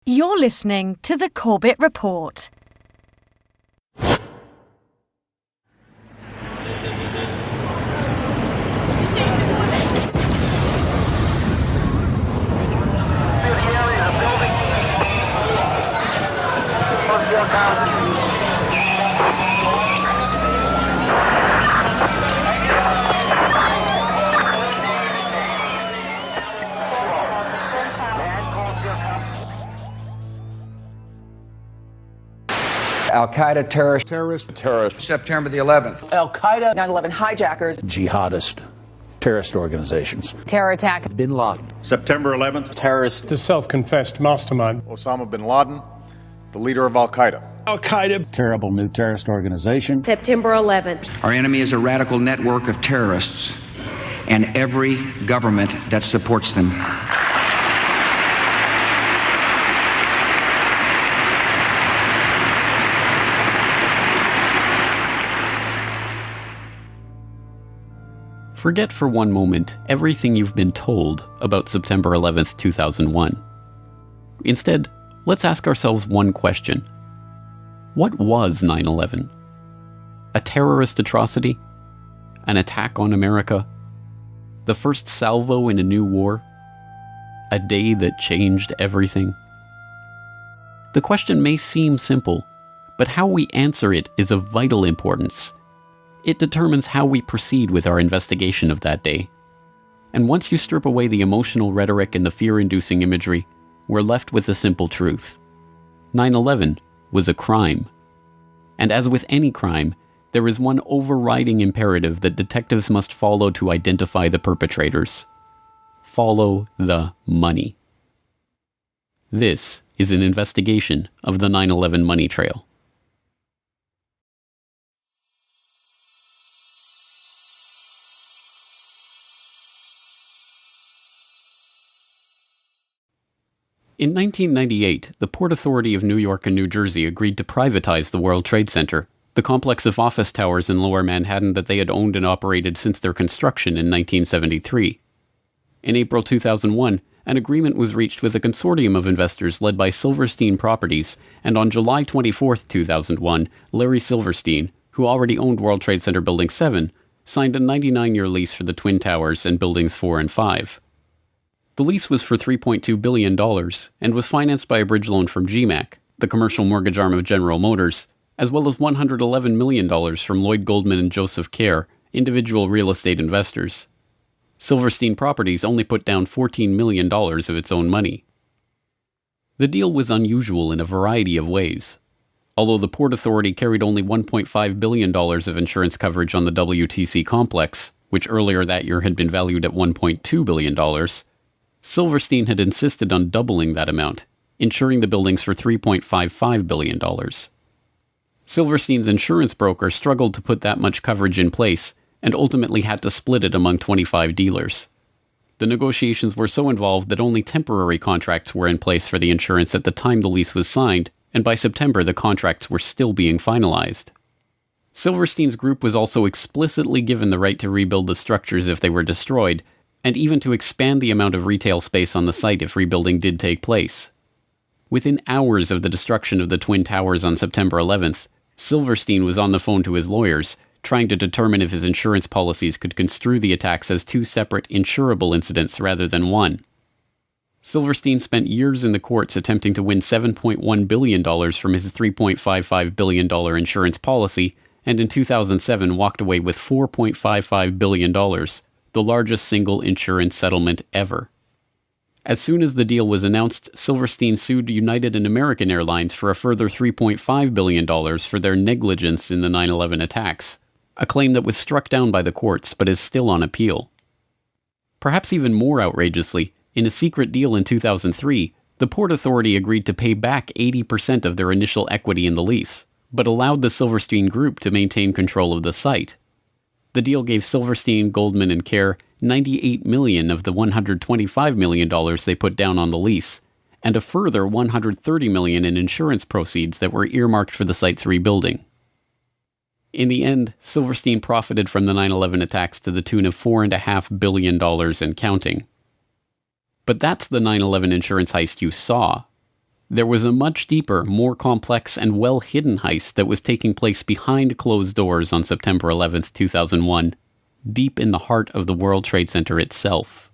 You're listening to the Corbett Report. Al-Qaeda terrorist, September the 11th. Al-Qaeda, 9/11 hijackers, jihadist terrorist organizations. Terror attack. Bin Laden. September 11th. Terrorist. The self-confessed mastermind. Osama bin Laden, the leader of Al-Qaeda. Al-Qaeda. Terrible new terrorist organization. September 11th. Our enemy is a radical network of terrorists and every government that supports them. Forget for one moment everything you've been told about September 11th, 2001. Instead, let's ask ourselves one question. What was 9/11? A terrorist atrocity? An attack on America? The first salvo in a new war? A day that changed everything? The question may seem simple, but how we answer it is of vital importance. It determines how we proceed with our investigation of that day. And once you strip away the emotional rhetoric and the fear-inducing imagery, we're left with the simple truth. 9/11 was a crime. And as with any crime, there is one overriding imperative that detectives must follow to identify the perpetrators. Follow the money. This is an investigation of the 9/11 money trail. In 1998, the Port Authority of New York and New Jersey agreed to privatize the World Trade Center, the complex of office towers in Lower Manhattan that they had owned and operated since their construction in 1973. In April 2001, an agreement was reached with a consortium of investors led by Silverstein Properties, and on July 24, 2001, Larry Silverstein, who already owned World Trade Center Building 7, signed a 99-year lease for the Twin Towers and Buildings 4 and 5. The lease was for $3.2 billion and was financed by a bridge loan from GMAC, the commercial mortgage arm of General Motors, as well as $111 million from Lloyd Goldman and Joseph Kerr, individual real estate investors. Silverstein Properties only put down $14 million of its own money. The deal was unusual in a variety of ways. Although the Port Authority carried only $1.5 billion of insurance coverage on the WTC complex, which earlier that year had been valued at $1.2 billion, Silverstein had insisted on doubling that amount, insuring the buildings for $3.55 billion. Silverstein's insurance broker struggled to put that much coverage in place and ultimately had to split it among 25 dealers. The negotiations were so involved that only temporary contracts were in place for the insurance at the time the lease was signed, and by September the contracts were still being finalized. Silverstein's group was also explicitly given the right to rebuild the structures if they were destroyed, and even to expand the amount of retail space on the site if rebuilding did take place. Within hours of the destruction of the Twin Towers on September 11th, Silverstein was on the phone to his lawyers, trying to determine if his insurance policies could construe the attacks as two separate insurable incidents rather than one. Silverstein spent years in the courts attempting to win $7.1 billion from his $3.55 billion insurance policy, and in 2007 walked away with $4.55 billion, the largest single insurance settlement ever. As soon as the deal was announced, Silverstein sued United and American Airlines for a further $3.5 billion for their negligence in the 9/11 attacks, a claim that was struck down by the courts but is still on appeal. Perhaps even more outrageously, in a secret deal in 2003, the Port Authority agreed to pay back 80% of their initial equity in the lease, but allowed the Silverstein Group to maintain control of the site. The deal gave Silverstein, Goldman, and Kerr $98 million of the $125 million they put down on the lease, and a further $130 million in insurance proceeds that were earmarked for the site's rebuilding. In the end, Silverstein profited from the 9/11 attacks to the tune of $4.5 billion and counting. But that's the 9/11 insurance heist you saw. There was a much deeper, more complex, and well-hidden heist that was taking place behind closed doors on September 11th, 2001, deep in the heart of the World Trade Center itself.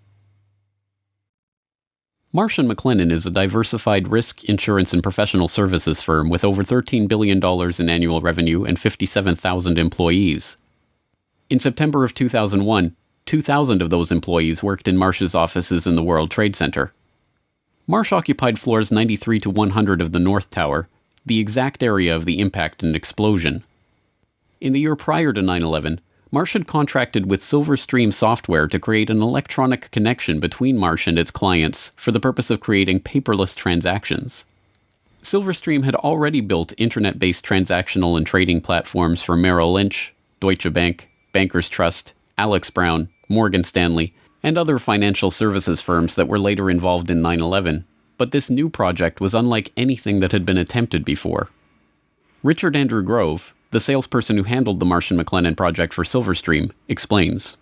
Marsh & McLennan is a diversified risk, insurance, and professional services firm with over $13 billion in annual revenue and 57,000 employees. In September of 2001, 2,000 of those employees worked in Marsh's offices in the World Trade Center. Marsh occupied floors 93 to 100 of the North Tower, the exact area of the impact and explosion. In the year prior to 9/11, Marsh had contracted with Silverstream Software to create an electronic connection between Marsh and its clients for the purpose of creating paperless transactions. Silverstream had already built internet-based transactional and trading platforms for Merrill Lynch, Deutsche Bank, Bankers Trust, Alex Brown, Morgan Stanley, and other financial services firms that were later involved in 9/11, but this new project was unlike anything that had been attempted before. Richard Andrew Grove, the salesperson who handled the Marsh & McLennan project for Silverstream, explains.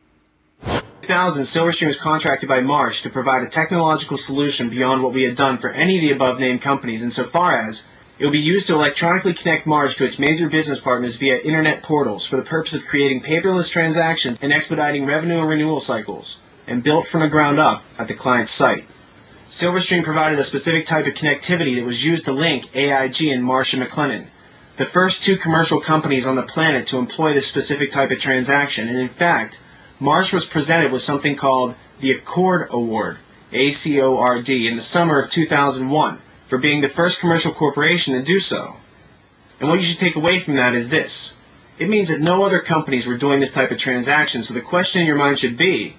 In 2000, Silverstream was contracted by Marsh to provide a technological solution beyond what we had done for any of the above-named companies, insofar as it would be used to electronically connect Marsh to its major business partners via internet portals for the purpose of creating paperless transactions and expediting revenue and renewal cycles, and built from the ground up at the client's site. Silverstream provided a specific type of connectivity that was used to link AIG and Marsh & McLennan, the first two commercial companies on the planet to employ this specific type of transaction, and in fact, Marsh was presented with something called the Accord Award, ACORD, in the summer of 2001, for being the first commercial corporation to do so. And what you should take away from that is this. It means that no other companies were doing this type of transaction, so the question in your mind should be,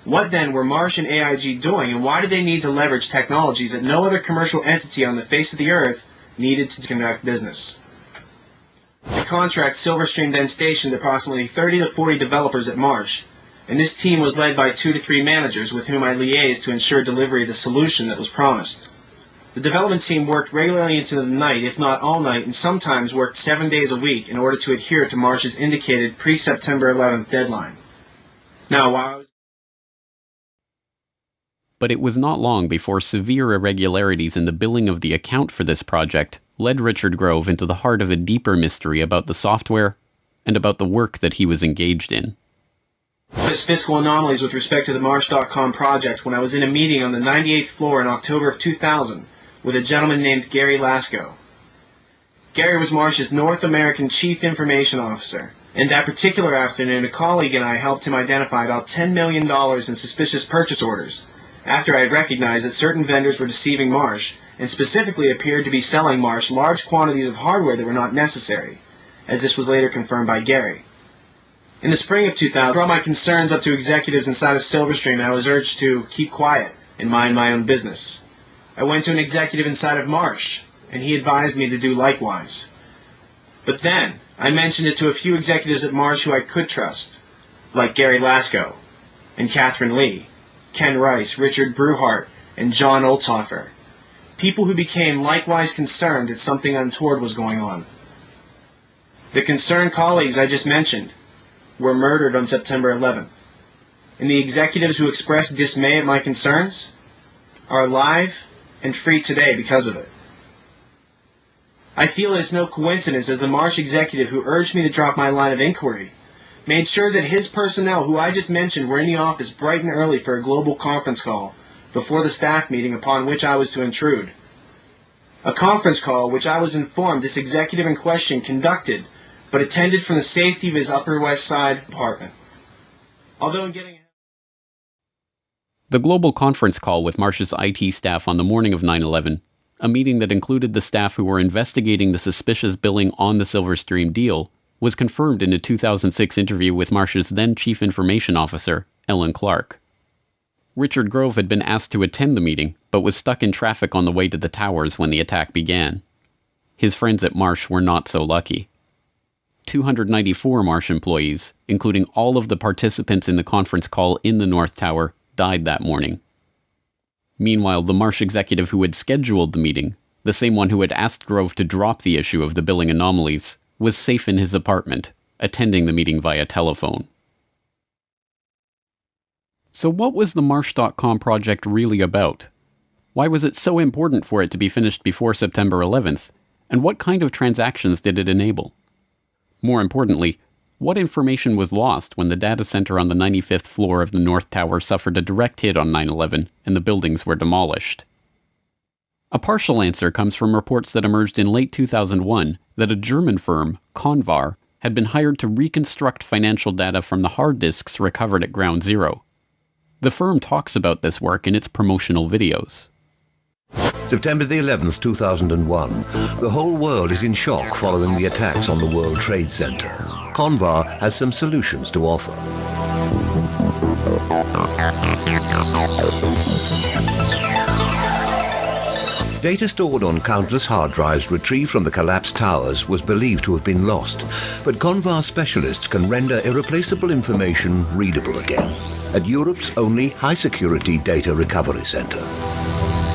what then were Marsh and AIG doing, and why did they need to leverage technologies that no other commercial entity on the face of the earth needed to conduct business? The contract, Silverstream then stationed approximately 30 to 40 developers at Marsh, and this team was led by 2 to 3 managers with whom I liaised to ensure delivery of the solution that was promised. The development team worked regularly into the night, if not all night, and sometimes worked 7 days a week in order to adhere to Marsh's indicated pre-September 11th deadline. Now, while I was... But it was not long before severe irregularities in the billing of the account for this project led Richard Grove into the heart of a deeper mystery about the software and about the work that he was engaged in. Fiscal anomalies with respect to the Marsh.com project when I was in a meeting on the 98th floor in October of 2000 with a gentleman named Gary Lasko. Gary was Marsh's North American Chief Information Officer, and that particular afternoon a colleague and I helped him identify about $10 million in suspicious purchase orders after I had recognized that certain vendors were deceiving Marsh and specifically appeared to be selling Marsh large quantities of hardware that were not necessary, as this was later confirmed by Gary. In the spring of 2000, I brought my concerns up to executives inside of Silverstream and I was urged to keep quiet and mind my own business. I went to an executive inside of Marsh, and he advised me to do likewise. But then, I mentioned it to a few executives at Marsh who I could trust, like Gary Lasko, and Catherine Lee, Ken Rice, Richard Bruhart, and John Olthofer, people who became likewise concerned that something untoward was going on. The concerned colleagues I just mentioned were murdered on September 11th, and the executives who expressed dismay at my concerns are alive and free today because of it. I feel it's no coincidence as the Marsh executive who urged me to drop my line of inquiry made sure that his personnel, who I just mentioned, were in the office bright and early for a global conference call before the staff meeting upon which I was to intrude. A conference call which I was informed this executive in question conducted, but attended from the safety of his Upper West Side apartment. Although in getting... The global conference call with Marsh's IT staff on the morning of 9/11, a meeting that included the staff who were investigating the suspicious billing on the Silverstream deal, was confirmed in a 2006 interview with Marsh's then Chief Information Officer, Ellen Clark. Richard Grove had been asked to attend the meeting, but was stuck in traffic on the way to the towers when the attack began. His friends at Marsh were not so lucky. 294 Marsh employees, including all of the participants in the conference call in the North Tower, died that morning. Meanwhile, the Marsh executive who had scheduled the meeting, the same one who had asked Grove to drop the issue of the billing anomalies, was safe in his apartment, attending the meeting via telephone. So what was the Marsh.com project really about? Why was it so important for it to be finished before September 11th? And what kind of transactions did it enable? More importantly, what information was lost when the data center on the 95th floor of the North Tower suffered a direct hit on 9/11 and the buildings were demolished? A partial answer comes from reports that emerged in late 2001 that a German firm, Convar, had been hired to reconstruct financial data from the hard disks recovered at Ground Zero. The firm talks about this work in its promotional videos. September the 11th, 2001. The whole world is in shock following the attacks on the World Trade Center. Convar has some solutions to offer. Data stored on countless hard drives retrieved from the collapsed towers was believed to have been lost, but Convar specialists can render irreplaceable information readable again at Europe's only high-security data recovery center.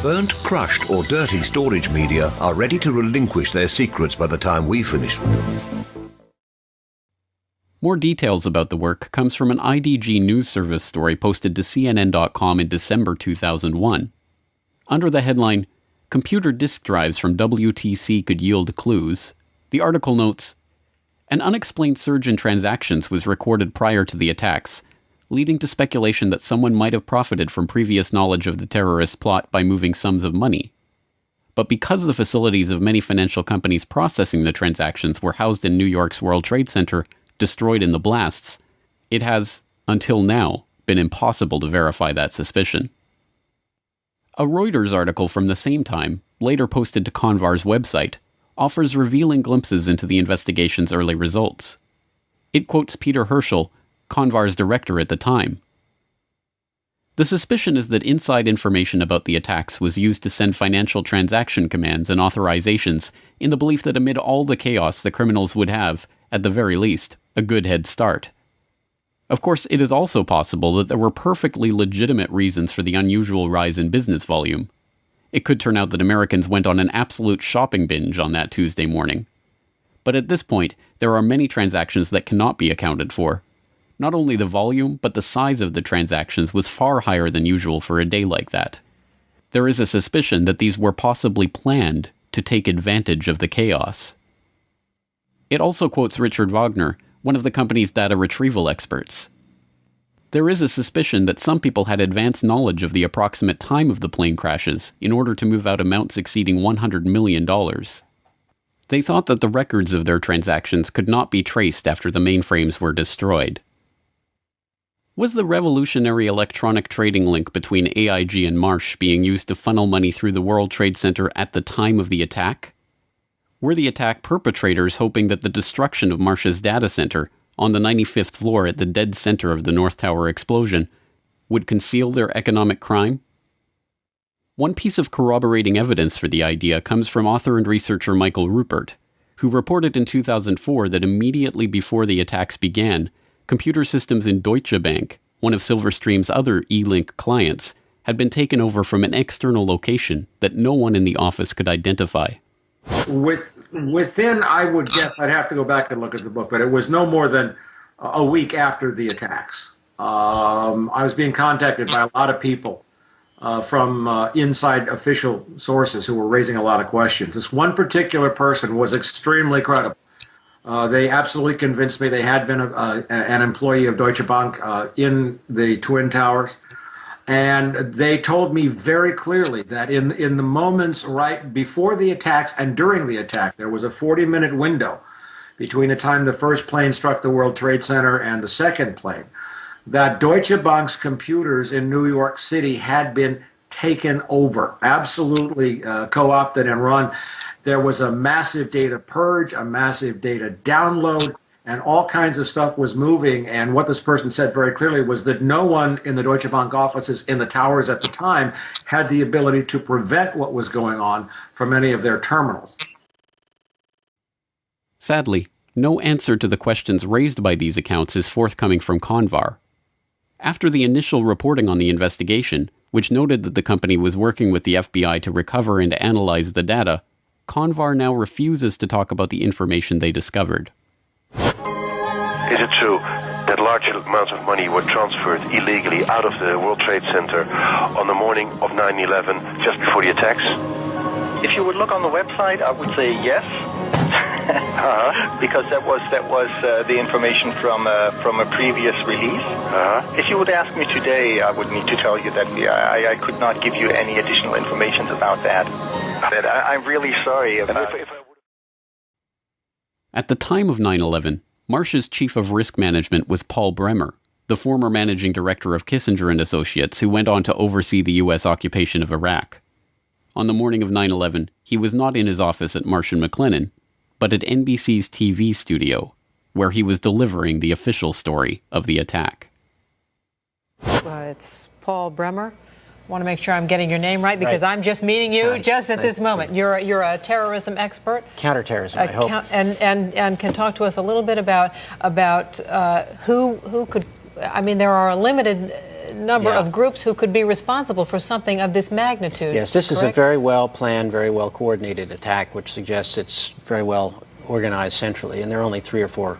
Burnt, crushed, or dirty storage media are ready to relinquish their secrets by the time we finish with them. More details about the work comes from an IDG news service story posted to CNN.com in December 2001. Under the headline, "Computer disk drives from WTC could yield clues," the article notes, "An unexplained surge in transactions was recorded prior to the attacks, leading to speculation that someone might have profited from previous knowledge of the terrorist plot by moving sums of money. But because the facilities of many financial companies processing the transactions were housed in New York's World Trade Center, destroyed in the blasts, it has, until now, been impossible to verify that suspicion." A Reuters article from the same time, later posted to Convar's website, offers revealing glimpses into the investigation's early results. It quotes Peter Herschel, Convar's director at the time. "The suspicion is that inside information about the attacks was used to send financial transaction commands and authorizations in the belief that amid all the chaos the criminals would have, at the very least, a good head start. Of course, it is also possible that there were perfectly legitimate reasons for the unusual rise in business volume. It could turn out that Americans went on an absolute shopping binge on that Tuesday morning. But at this point, there are many transactions that cannot be accounted for. Not only the volume, but the size of the transactions was far higher than usual for a day like that. There is a suspicion that these were possibly planned to take advantage of the chaos." It also quotes Richard Wagner, one of the company's data retrieval experts. "There is a suspicion that some people had advanced knowledge of the approximate time of the plane crashes in order to move out amounts exceeding $100 million. They thought that the records of their transactions could not be traced after the mainframes were destroyed." Was the revolutionary electronic trading link between AIG and Marsh being used to funnel money through the World Trade Center at the time of the attack? Were the attack perpetrators hoping that the destruction of Marsh's data center, on the 95th floor at the dead center of the North Tower explosion, would conceal their economic crime? One piece of corroborating evidence for the idea comes from author and researcher Michael Rupert, who reported in 2004 that immediately before the attacks began, computer systems in Deutsche Bank, one of Silverstream's other E-Link clients, had been taken over from an external location that no one in the office could identify. Within, I would guess, I'd have to go back and look at the book, but it was no more than a week after the attacks. I was being contacted by a lot of people from inside official sources who were raising a lot of questions. This one particular person was extremely credible. They absolutely convinced me they had been an employee of Deutsche Bank in the Twin Towers. And they told me very clearly that in the moments right before the attacks and during the attack, there was a 40-minute window between the time the first plane struck the World Trade Center and the second plane, that Deutsche Bank's computers in New York City had been taken over, absolutely co-opted and run. There was a massive data purge, a massive data download, and all kinds of stuff was moving. And what this person said very clearly was that no one in the Deutsche Bank offices in the towers at the time had the ability to prevent what was going on from any of their terminals. Sadly, no answer to the questions raised by these accounts is forthcoming from Convar. After the initial reporting on the investigation, which noted that the company was working with the FBI to recover and analyze the data, Convar now refuses to talk about the information they discovered. Is it true that large amounts of money were transferred illegally out of the World Trade Center on the morning of 9/11, just before the attacks? If you would look on the website, I would say yes, because that was the information from a previous release. If you would ask me today, I would need to tell you that I could not give you any additional information about that. I'm really sorry. At the time of 9/11, Marsh's chief of risk management was Paul Bremer, the former managing director of Kissinger and Associates, who went on to oversee the U.S. occupation of Iraq. On the morning of 9/11, he was not in his office at Marsh & McLennan, but at NBC's TV studio, where he was delivering the official story of the attack. It's Paul Bremer. I want to make sure I'm getting your name right, because I'm just meeting you just at this moment. You're a terrorism expert. Counterterrorism, I hope. And can talk to us a little bit about who could, I mean, there are a limited number of groups who could be responsible for something of this magnitude. Yes, this is a very well planned, very well coordinated attack, which suggests it's very well organized centrally, and there are only 3 or 4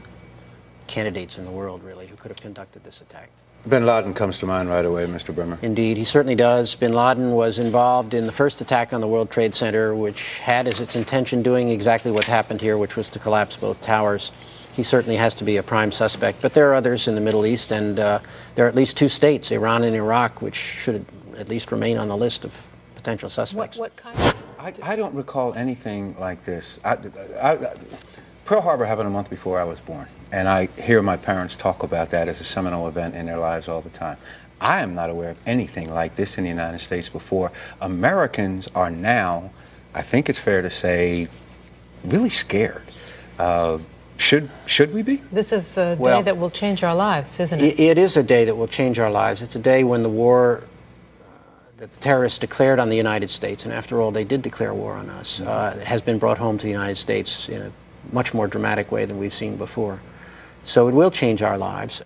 candidates in the world, really, who could have conducted this attack. Bin Laden comes to mind right away, Mr. Bremer. Indeed, he certainly does. Bin Laden was involved in the first attack on the World Trade Center, which had as its intention doing exactly what happened here, which was to collapse both towers. He certainly has to be a prime suspect, but there are others in the Middle East, and there are at least 2 states, Iran and Iraq, which should at least remain on the list of potential suspects. What kind of... I don't recall anything like this. Pearl Harbor happened a month before I was born, and I hear my parents talk about that as a seminal event in their lives all the time. I am not aware of anything like this in the United States before. Americans are now, I think it's fair to say, really scared. Should we be? This is a day that will change our lives, isn't it? It is a day that will change our lives. It's a day when the war that the terrorists declared on the United States, and after all, they did declare war on us, has been brought home to the United States in a much more dramatic way than we've seen before. So it will change our lives.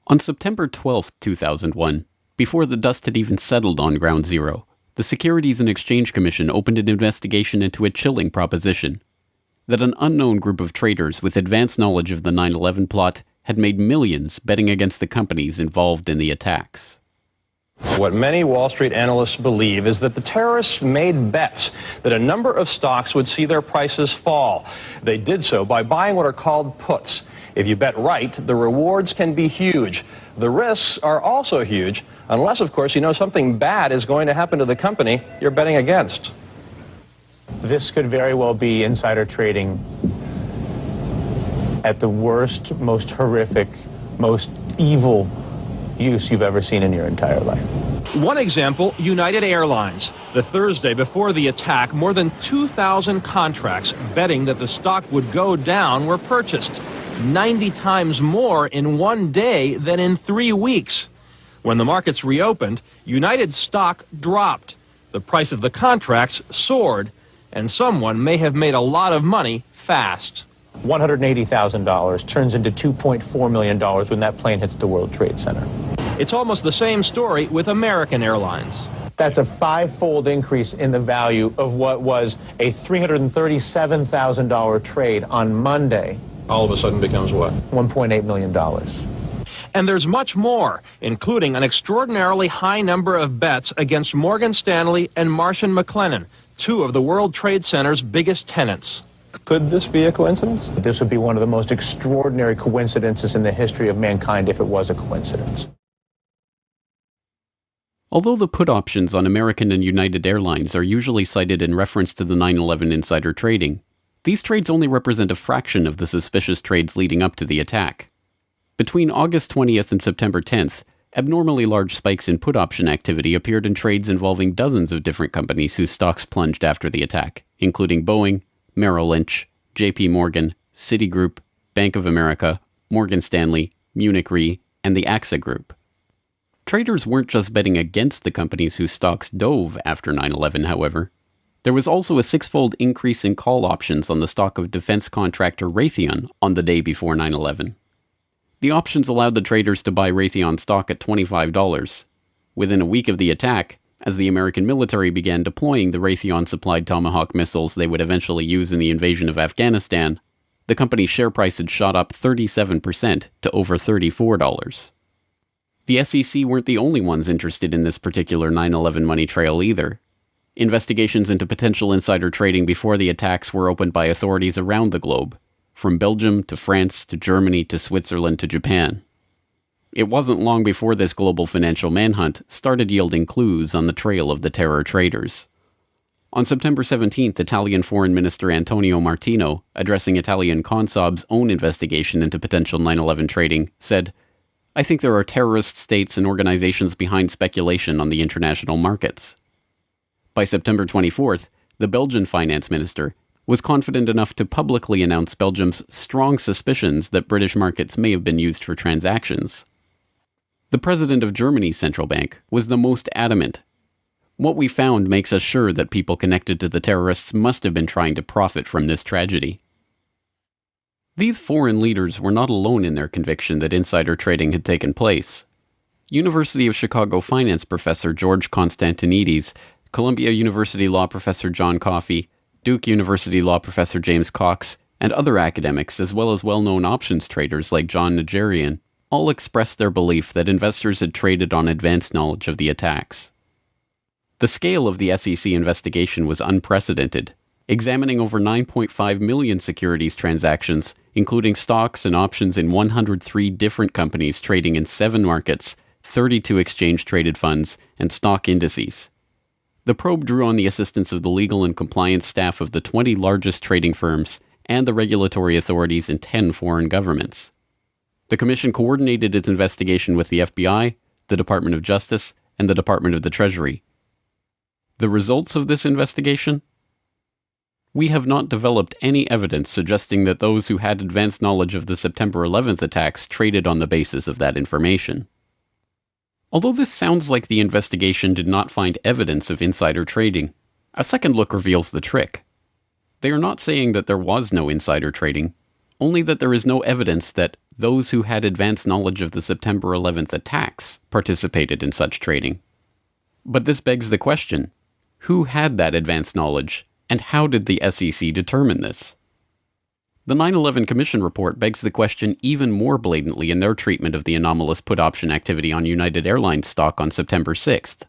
On September 12, 2001, before the dust had even settled on Ground Zero, the Securities and Exchange Commission opened an investigation into a chilling proposition: that an unknown group of traders with advanced knowledge of the 9/11 plot had made millions betting against the companies involved in the attacks. What many Wall Street analysts believe is that the terrorists made bets that a number of stocks would see their prices fall. They did so by buying what are called puts. If you bet right, the rewards can be huge. The risks are also huge, unless, of course, you know something bad is going to happen to the company you're betting against. This could very well be insider trading at the worst, most horrific, most evil use you've ever seen in your entire life. One example, United Airlines. The Thursday before the attack, more than 2,000 contracts betting that the stock would go down were purchased. 90 times more in one day than in 3 weeks. When the markets reopened, United's stock dropped. The price of the contracts soared, and someone may have made a lot of money fast. $180,000 turns into $2.4 million when that plane hits the World Trade Center. It's almost the same story with American Airlines. That's a 5-fold increase in the value of what was a $337,000 trade on Monday. All of a sudden becomes what? $1.8 million. And there's much more, including an extraordinarily high number of bets against Morgan Stanley and Marsh & McLennan, 2 of the World Trade Center's biggest tenants. Could this be a coincidence? This would be one of the most extraordinary coincidences in the history of mankind if it was a coincidence. Although the put options on American and United Airlines are usually cited in reference to the 9/11 insider trading, these trades only represent a fraction of the suspicious trades leading up to the attack. Between August 20th and September 10th, abnormally large spikes in put option activity appeared in trades involving dozens of different companies whose stocks plunged after the attack, including Boeing, Merrill Lynch, JP Morgan, Citigroup, Bank of America, Morgan Stanley, Munich Re, and the AXA Group. Traders weren't just betting against the companies whose stocks dove after 9/11, however. There was also a 6-fold increase in call options on the stock of defense contractor Raytheon on the day before 9/11. The options allowed the traders to buy Raytheon stock at $25. within a week of the attack, as the American military began deploying the Raytheon-supplied Tomahawk missiles they would eventually use in the invasion of Afghanistan, the company's share price had shot up 37% to over $34. The SEC weren't the only ones interested in this particular 9/11 money trail either. Investigations into potential insider trading before the attacks were opened by authorities around the globe, from Belgium to France to Germany to Switzerland to Japan. It wasn't long before this global financial manhunt started yielding clues on the trail of the terror traders. On September 17th, Italian Foreign Minister Antonio Martino, addressing Italian Consob's own investigation into potential 9/11 trading, said, "I think there are terrorist states and organizations behind speculation on the international markets." By September 24th, the Belgian finance minister was confident enough to publicly announce Belgium's strong suspicions that British markets may have been used for transactions. The president of Germany's central bank was the most adamant. "What we found makes us sure that people connected to the terrorists must have been trying to profit from this tragedy." These foreign leaders were not alone in their conviction that insider trading had taken place. University of Chicago finance professor George Constantinides, Columbia University law professor John Coffey, Duke University law professor James Cox, and other academics, as well as well-known options traders like John Najarian, all expressed their belief that investors had traded on advanced knowledge of the attacks. The scale of the SEC investigation was unprecedented, examining over 9.5 million securities transactions, including stocks and options in 103 different companies trading in 7 markets, 32 exchange-traded funds, and stock indices. The probe drew on the assistance of the legal and compliance staff of the 20 largest trading firms and the regulatory authorities in 10 foreign governments. The Commission coordinated its investigation with the FBI, the Department of Justice, and the Department of the Treasury. The results of this investigation? We have not developed any evidence suggesting that those who had advanced knowledge of the September 11th attacks traded on the basis of that information. Although this sounds like the investigation did not find evidence of insider trading, a second look reveals the trick. They are not saying that there was no insider trading, only that there is no evidence that those who had advanced knowledge of the September 11th attacks participated in such trading. But this begs the question, who had that advanced knowledge, and how did the SEC determine this? The 9/11 Commission report begs the question even more blatantly in their treatment of the anomalous put option activity on United Airlines stock on September 6th.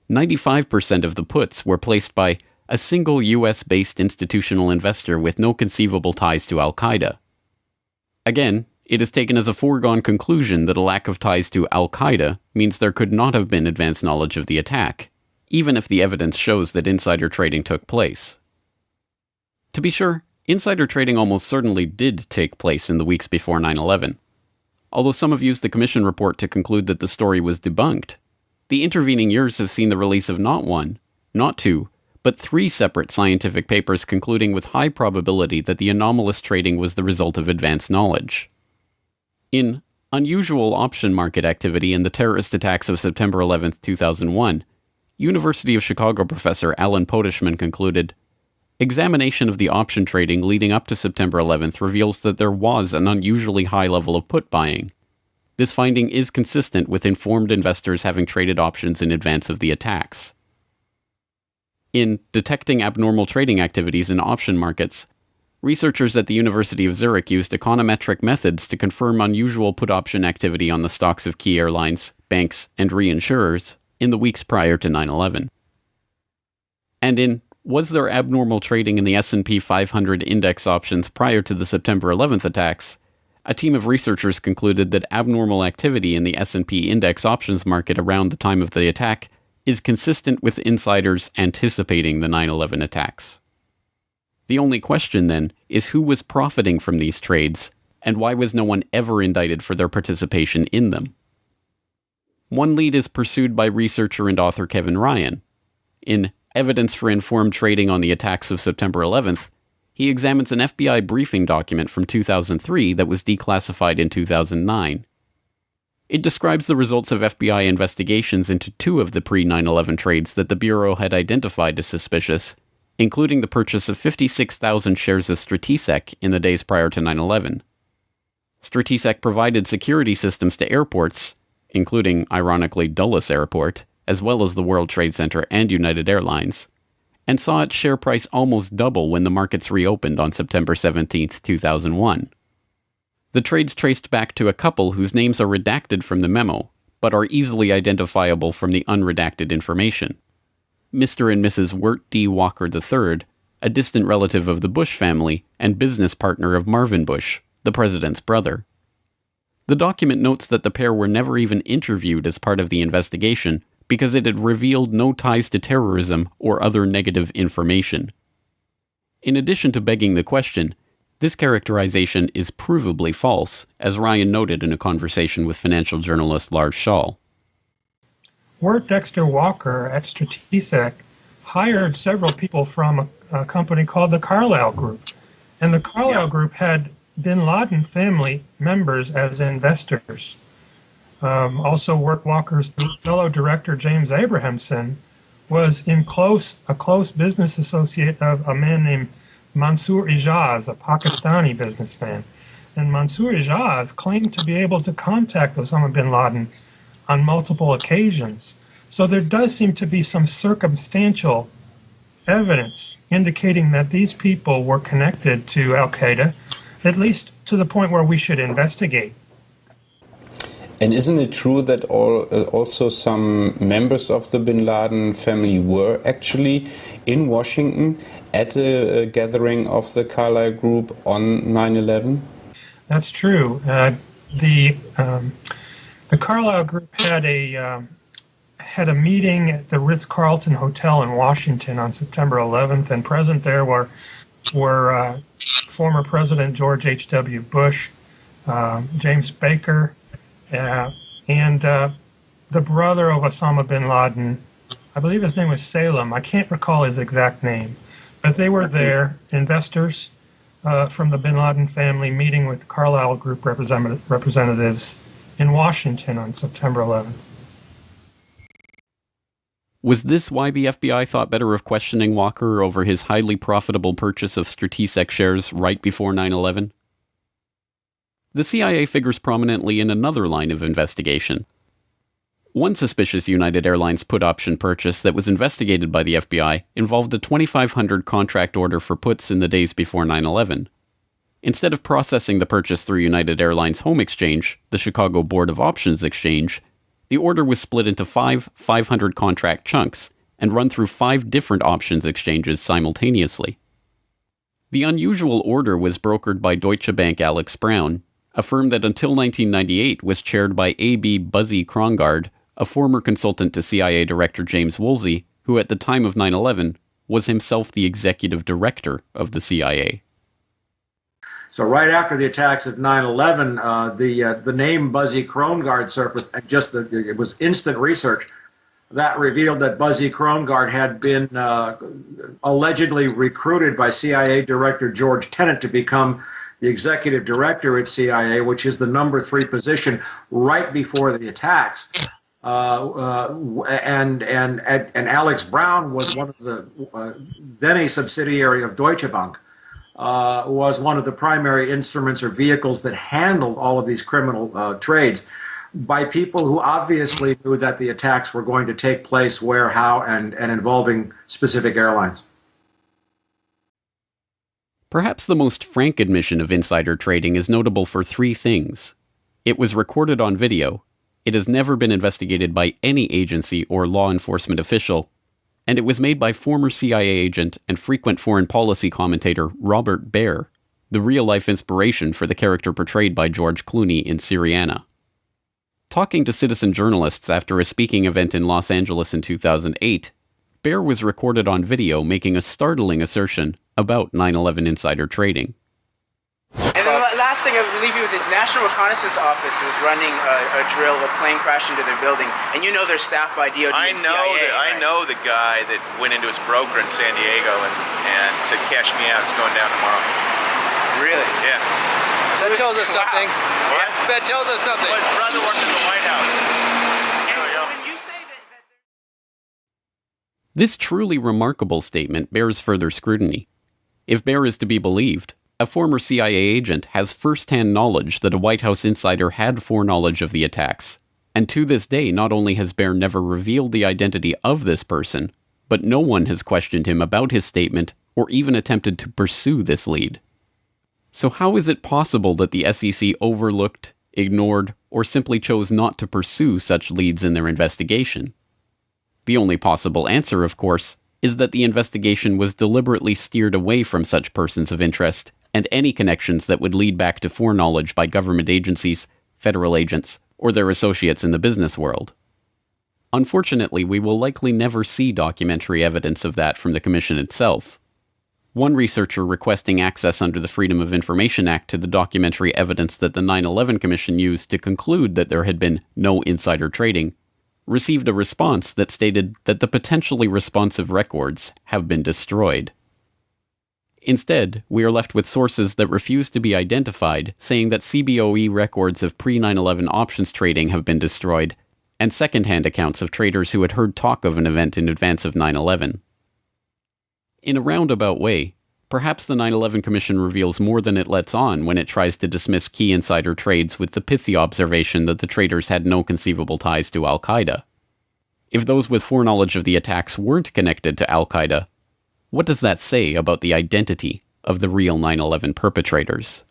95% of the puts were placed by a single US-based institutional investor with no conceivable ties to Al-Qaeda. Again, it is taken as a foregone conclusion that a lack of ties to Al-Qaeda means there could not have been advanced knowledge of the attack, even if the evidence shows that insider trading took place. To be sure, insider trading almost certainly did take place in the weeks before 9/11. Although some have used the Commission report to conclude that the story was debunked, the intervening years have seen the release of not one, not two, but 3 separate scientific papers concluding with high probability that the anomalous trading was the result of advanced knowledge. In Unusual Option Market Activity in the Terrorist Attacks of September 11, 2001, University of Chicago professor Alan Potishman concluded, "Examination of the option trading leading up to September 11th reveals that there was an unusually high level of put buying. This finding is consistent with informed investors having traded options in advance of the attacks." In Detecting Abnormal Trading Activities in Option Markets, researchers at the University of Zurich used econometric methods to confirm unusual put option activity on the stocks of key airlines, banks, and reinsurers in the weeks prior to 9/11. And in Was There Abnormal Trading in the S&P 500 Index Options Prior to the September 11th Attacks, a team of researchers concluded that abnormal activity in the S&P Index Options market around the time of the attack is consistent with insiders anticipating the 9/11 attacks. The only question, then, is who was profiting from these trades, and why was no one ever indicted for their participation in them? One lead is pursued by researcher and author Kevin Ryan. In Evidence for Informed Trading on the Attacks of September 11th, he examines an FBI briefing document from 2003 that was declassified in 2009. It describes the results of FBI investigations into 2 of the pre-9/11 trades that the Bureau had identified as suspicious, including the purchase of 56,000 shares of Stratisec in the days prior to 9/11. Stratisec provided security systems to airports, including, ironically, Dulles Airport, as well as the World Trade Center and United Airlines, and saw its share price almost double when the markets reopened on September 17, 2001. The trades traced back to a couple whose names are redacted from the memo, but are easily identifiable from the unredacted information. Mr. and Mrs. Wirt D. Walker III, a distant relative of the Bush family and business partner of Marvin Bush, the president's brother. The document notes that the pair were never even interviewed as part of the investigation because it had revealed no ties to terrorism or other negative information. In addition to begging the question, this characterization is provably false, as Ryan noted in a conversation with financial journalist Lars Schall. Wirt Dexter Walker at Stratesec hired several people from a company called the Carlyle Group. And the Carlyle Group had bin Laden family members as investors. Also, Wirt Walker's fellow director, James Abrahamson, was a close business associate of a man named Mansour Ijaz, a Pakistani businessman. And Mansour Ijaz claimed to be able to contact Osama bin Laden on multiple occasions. So there does seem to be some circumstantial evidence indicating that these people were connected to Al-Qaeda, at least to the point where we should investigate. And isn't it true that also some members of the bin Laden family were actually in Washington at a gathering of the Carlyle Group on 9/11? That's true. The Carlyle Group had a meeting at the Ritz-Carlton Hotel in Washington on September 11th, and present there were former President George H.W. Bush, James Baker, and the brother of Osama bin Laden. I believe his name was Salem. I can't recall his exact name. But they were there, investors from the bin Laden family, meeting with Carlyle Group representatives in Washington on September 11th. Was this why the FBI thought better of questioning Walker over his highly profitable purchase of Stratesec shares right before 9/11? The CIA figures prominently in another line of investigation. One suspicious United Airlines put option purchase that was investigated by the FBI involved a 2,500 contract order for puts in the days before 9/11. Instead of processing the purchase through United Airlines Home Exchange, the Chicago Board of Options Exchange, the order was split into 500 contract chunks and run through 5 different options exchanges simultaneously. The unusual order was brokered by Deutsche Bank Alex Brown, a firm that until 1998 was chaired by A.B. Buzzy Krongard, a former consultant to CIA Director James Woolsey, who at the time of 9/11 was himself the executive director of the CIA. So right after the attacks of 9/11, the name Buzzy Krongard surfaced, and it was instant research that revealed that Buzzy Krongard had been allegedly recruited by CIA Director George Tenet to become the executive director at CIA, which is the number 3 position right before the attacks. And Alex Brown was one of the then a subsidiary of Deutsche Bank. Was one of the primary instruments or vehicles that handled all of these criminal trades by people who obviously knew that the attacks were going to take place where, how, and involving specific airlines. Perhaps the most frank admission of insider trading is notable for 3 things. It was recorded on video, it has never been investigated by any agency or law enforcement official, and it was made by former CIA agent and frequent foreign policy commentator Robert Baer, the real-life inspiration for the character portrayed by George Clooney in Syriana. Talking to citizen journalists after a speaking event in Los Angeles in 2008, Baer was recorded on video making a startling assertion about 9/11 insider trading. And then the last thing I would leave you with is National Reconnaissance Office was running a drill, a plane crashed into their building, and you know they're staffed by DOD and CIA. I know the guy that went into his broker in San Diego and said, "Cash me out, it's going down tomorrow." Really? Yeah. That tells us something. Wow. Yeah, that tells us something. Well, his brother worked in the White House. This truly remarkable statement bears further scrutiny. If Baer is to be believed, a former CIA agent has first-hand knowledge that a White House insider had foreknowledge of the attacks, And to this day, not only has Baer never revealed the identity of this person, but no one has questioned him about his statement or even attempted to pursue this lead. So how is it possible that the SEC overlooked, ignored, or simply chose not to pursue such leads in their investigation? The only possible answer, of course, is that the investigation was deliberately steered away from such persons of interest and any connections that would lead back to foreknowledge by government agencies, federal agents, or their associates in the business world. Unfortunately, we will likely never see documentary evidence of that from the Commission itself. One researcher requesting access under the Freedom of Information Act to the documentary evidence that the 9/11 Commission used to conclude that there had been no insider trading received a response that stated that the potentially responsive records have been destroyed. Instead, we are left with sources that refuse to be identified, saying that CBOE records of pre-9/11 options trading have been destroyed, and second-hand accounts of traders who had heard talk of an event in advance of 9/11. In a roundabout way, perhaps the 9/11 Commission reveals more than it lets on when it tries to dismiss key insider trades with the pithy observation that the traders had no conceivable ties to Al-Qaeda. If those with foreknowledge of the attacks weren't connected to Al-Qaeda, what does that say about the identity of the real 9/11 perpetrators?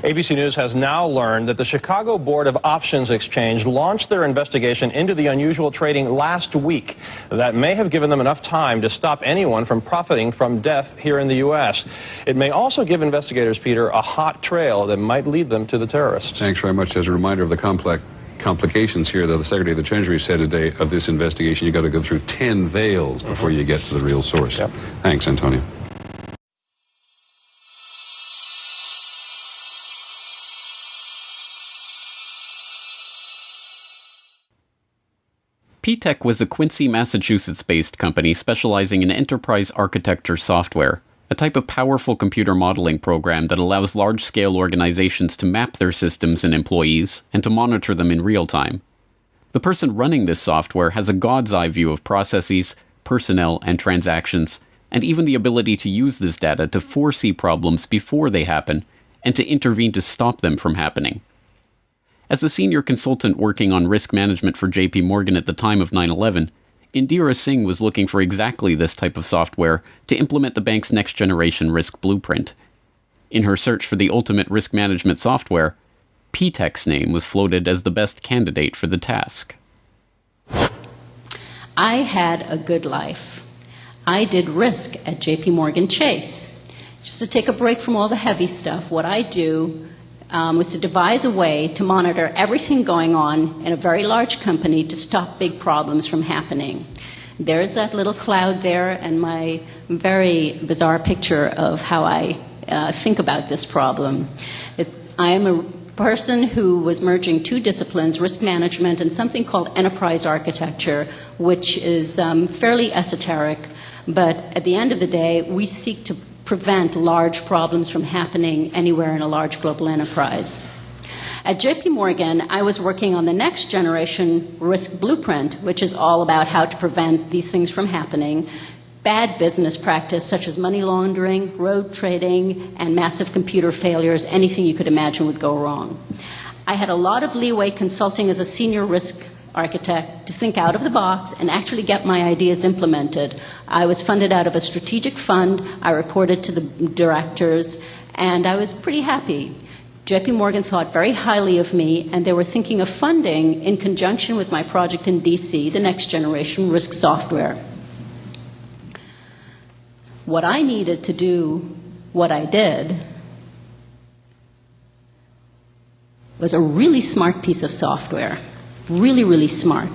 ABC News has now learned that the Chicago Board of Options Exchange launched their investigation into the unusual trading last week. That may have given them enough time to stop anyone from profiting from death here in the U.S. It may also give investigators, Peter, a hot trail that might lead them to the terrorists. Thanks very much. As a reminder of the complications here, though, the Secretary of the Treasury said today of this investigation, you've got to go through 10 veils before you get to the real source. Yep. Thanks, Antonio. P-Tech was a Quincy, Massachusetts-based company specializing in enterprise architecture software, a type of powerful computer modeling program that allows large-scale organizations to map their systems and employees and to monitor them in real time. The person running this software has a god's eye view of processes, personnel, and transactions, and even the ability to use this data to foresee problems before they happen and to intervene to stop them from happening. As a senior consultant working on risk management for JP Morgan at the time of 9/11, Indira Singh was looking for exactly this type of software to implement the bank's next-generation risk blueprint. In her search for the ultimate risk management software, P-Tech's name was floated as the best candidate for the task. I had a good life. I did risk at JP Morgan Chase. Just to take a break from all the heavy stuff, what I do was to devise a way to monitor everything going on in a very large company to stop big problems from happening. There's that little cloud there and my very bizarre picture of how I think about this problem. I am a person who was merging two disciplines, risk management and something called enterprise architecture, which is fairly esoteric, but at the end of the day, we seek to prevent large problems from happening anywhere in a large global enterprise. At JP Morgan, I was working on the next generation risk blueprint, which is all about how to prevent these things from happening. Bad business practice such as money laundering, road trading, and massive computer failures, anything you could imagine would go wrong. I had a lot of leeway consulting as a senior risk architect to think out of the box and actually get my ideas implemented. I was funded out of a strategic fund. I reported to the directors, and I was pretty happy. JP Morgan thought very highly of me, and they were thinking of funding, in conjunction with my project in DC, the next generation risk software. What I needed to do, what I did, was a really smart piece of software. Really, really smart.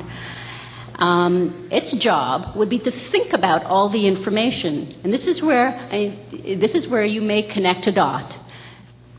Its job would be to think about all the information, and this is where you may connect a dot.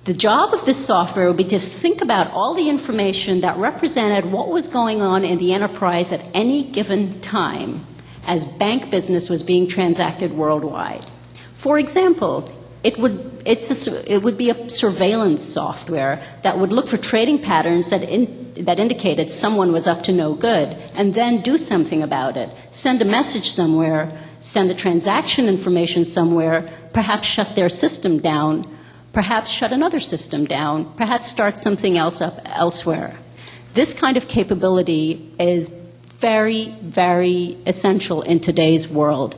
The job of this software would be to think about all the information that represented what was going on in the enterprise at any given time as bank business was being transacted worldwide. For example, it would be a surveillance software that would look for trading patterns that indicated someone was up to no good, and then do something about it. Send a message somewhere, send the transaction information somewhere, perhaps shut their system down, perhaps shut another system down, perhaps start something else up elsewhere. This kind of capability is very, very essential in today's world.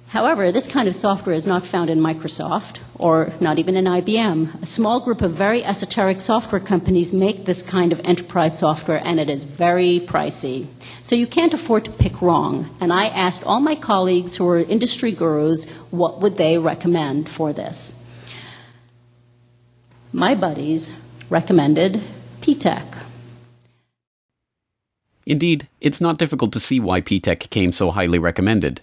However, this kind of software is not found in Microsoft or not even in IBM. A small group of very esoteric software companies make this kind of enterprise software, and it is very pricey. So you can't afford to pick wrong. And I asked all my colleagues who are industry gurus what would they recommend for this. My buddies recommended P-TECH. Indeed, it's not difficult to see why P-TECH came so highly recommended.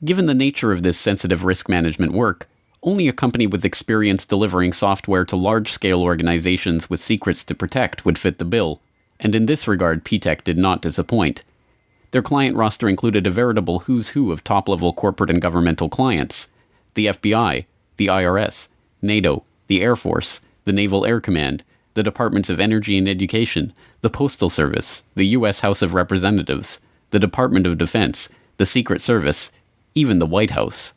Given the nature of this sensitive risk management work, only a company with experience delivering software to large-scale organizations with secrets to protect would fit the bill, and in this regard P-TECH did not disappoint. Their client roster included a veritable who's who of top-level corporate and governmental clients: the FBI, the IRS, NATO, the Air Force, the Naval Air Command, the Departments of Energy and Education, the Postal Service, the U.S. House of Representatives, the Department of Defense, the Secret Service, even the White House.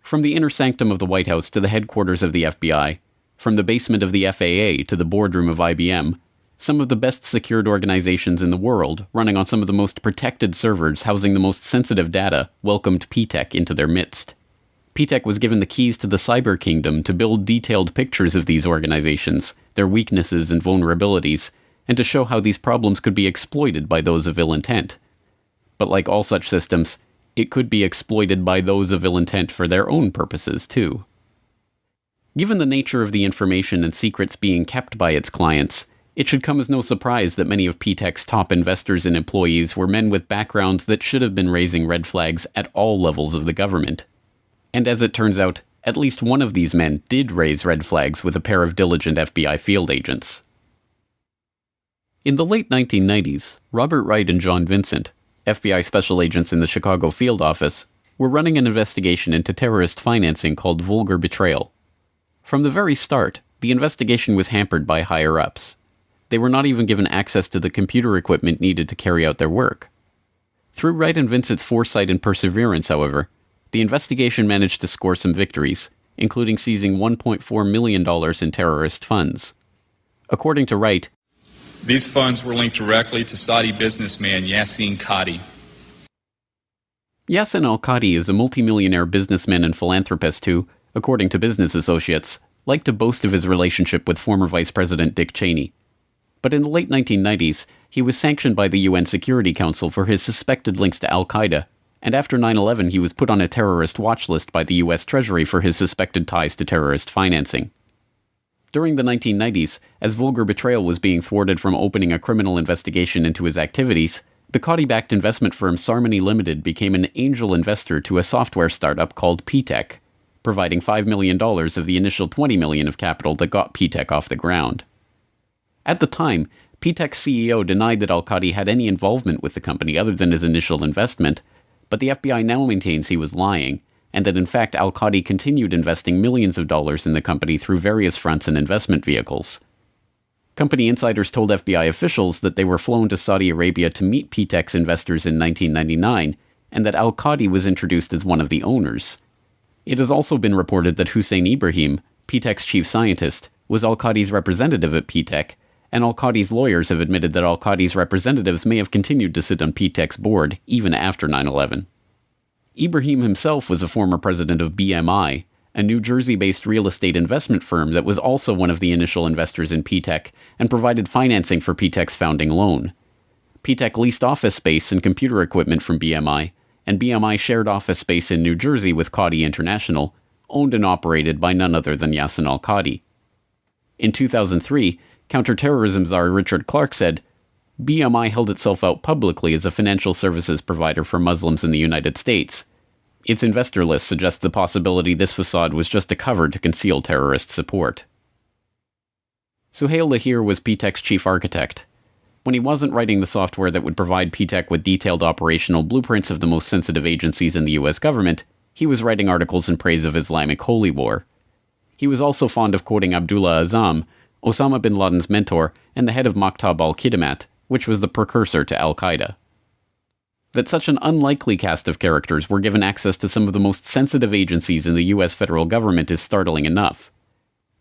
From the inner sanctum of the White House to the headquarters of the FBI, from the basement of the FAA to the boardroom of IBM, some of the best secured organizations in the world, running on some of the most protected servers housing the most sensitive data, welcomed P-TECH into their midst. P-TECH was given the keys to the cyber kingdom to build detailed pictures of these organizations, their weaknesses and vulnerabilities, and to show how these problems could be exploited by those of ill intent. But like all such systems, it could be exploited by those of ill intent for their own purposes, too. Given the nature of the information and secrets being kept by its clients, it should come as no surprise that many of P-TECH's top investors and employees were men with backgrounds that should have been raising red flags at all levels of the government. And as it turns out, at least one of these men did raise red flags with a pair of diligent FBI field agents. In the late 1990s, Robert Wright and John Vincent, FBI special agents in the Chicago field office, were running an investigation into terrorist financing called vulgar betrayal. From the very start, the investigation was hampered by higher-ups. They were not even given access to the computer equipment needed to carry out their work. Through Wright and Vincent's foresight and perseverance, however, the investigation managed to score some victories, including seizing $1.4 million in terrorist funds. According to Wright, these funds were linked directly to Saudi businessman Yassin Qadi. Yassin al-Qadi is a multimillionaire businessman and philanthropist who, according to Business Associates, liked to boast of his relationship with former Vice President Dick Cheney. But in the late 1990s, he was sanctioned by the UN Security Council for his suspected links to al-Qaeda, and after 9/11 he was put on a terrorist watch list by the US Treasury for his suspected ties to terrorist financing. During the 1990s, as vulgar betrayal was being thwarted from opening a criminal investigation into his activities, the Qadi-backed investment firm Sarmony Limited became an angel investor to a software startup called P-TECH, providing $5 million of the initial $20 million of capital that got P-TECH off the ground. At the time, P-TECH's CEO denied that al-Qadi had any involvement with the company other than his initial investment, but the FBI now maintains he was lying, and that in fact al-Qadi continued investing millions of dollars in the company through various fronts and investment vehicles. Company insiders told FBI officials that they were flown to Saudi Arabia to meet P-TECH's investors in 1999, and that al-Qadi was introduced as one of the owners. It has also been reported that Hussein Ibrahim, P-TECH's chief scientist, was al-Qadi's representative at P-TECH, and al-Qadi's lawyers have admitted that al-Qadi's representatives may have continued to sit on P-TECH's board even after 9/11. Ibrahim himself was a former president of BMI, a New Jersey-based real estate investment firm that was also one of the initial investors in P-TECH and provided financing for P-TECH's founding loan. P-TECH leased office space and computer equipment from BMI, and BMI shared office space in New Jersey with Qadi International, owned and operated by none other than Yassin al-Qadi. In 2003, counterterrorism czar Richard Clarke said, BMI held itself out publicly as a financial services provider for Muslims in the United States. Its investor list suggests the possibility this facade was just a cover to conceal terrorist support. Suhail Lahir was P-TECH's chief architect. When he wasn't writing the software that would provide P-TECH with detailed operational blueprints of the most sensitive agencies in the US government, he was writing articles in praise of Islamic holy war. He was also fond of quoting Abdullah Azzam, Osama bin Laden's mentor and the head of Maktab al-Khidmat, which was the precursor to al-Qaeda. That such an unlikely cast of characters were given access to some of the most sensitive agencies in the US federal government is startling enough.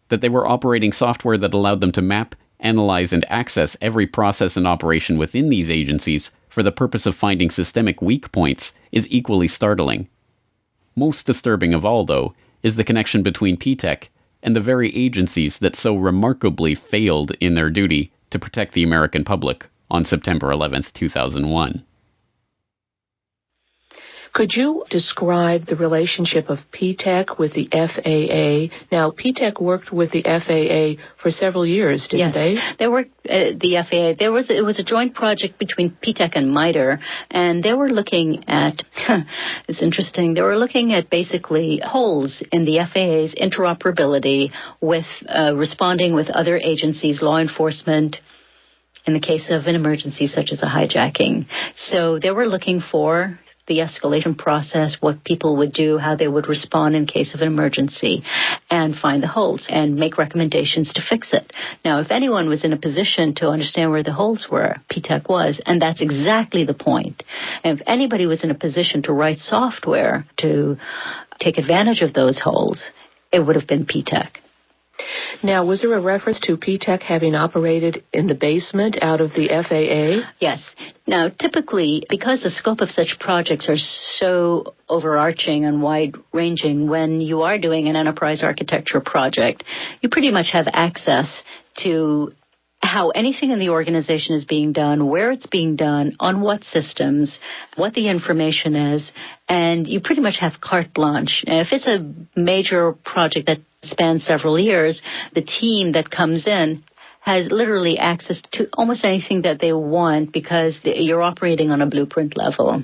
That they were operating software that allowed them to map, analyze, and access every process and operation within these agencies for the purpose of finding systemic weak points is equally startling. Most disturbing of all, though, is the connection between P-TECH and the very agencies that so remarkably failed in their duty to protect the American public on September 11th, 2001. Could you describe the relationship of P-TECH with the FAA? Now, P-TECH worked with the FAA for several years, didn't they? Yes, they worked the FAA. It was a joint project between P-TECH and MITRE, and they were looking at, it's interesting, they were looking at basically holes in the FAA's interoperability with responding with other agencies, law enforcement, in the case of an emergency such as a hijacking. So they were looking for the escalation process, what people would do, how they would respond in case of an emergency, and find the holes and make recommendations to fix it. Now, if anyone was in a position to understand where the holes were, P-TECH was, and that's exactly the point. And if anybody was in a position to write software to take advantage of those holes, it would have been P-TECH. Now, was there a reference to P-TECH having operated in the basement out of the FAA? Yes. Now, typically, because the scope of such projects are so overarching and wide-ranging, when you are doing an enterprise architecture project, you pretty much have access to how anything in the organization is being done, where it's being done, on what systems, what the information is, and you pretty much have carte blanche. If it's a major project that spans several years, the team that comes in has literally access to almost anything that they want because you're operating on a blueprint level,